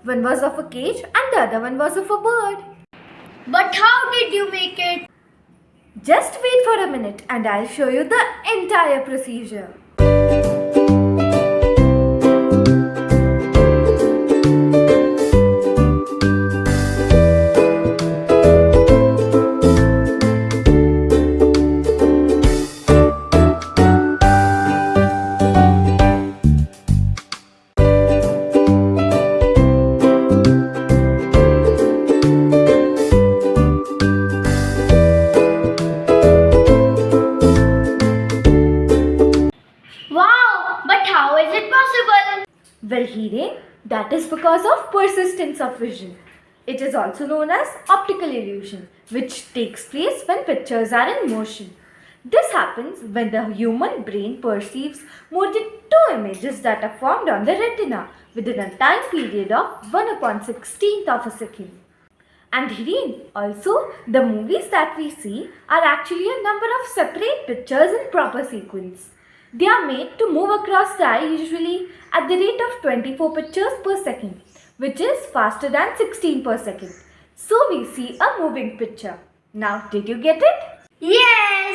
One was of a cage and the other one was of a bird. But how did you make it? Just wait for a minute and I'll show you the entire procedure. Wow, but how is it possible? Well, Hiren, that is because of persistence of vision. It is also known as optical illusion, which takes place when pictures are in motion. This happens when the human brain perceives more than two images that are formed on the retina within a time period of 1/16th of a second. And Hiren, also, the movies that we see are actually a number of separate pictures in proper sequence. They are made to move across the eye usually at the rate of 24 pictures per second, which is faster than 16 per second. So we see a moving picture. Now, did you get it? Yes!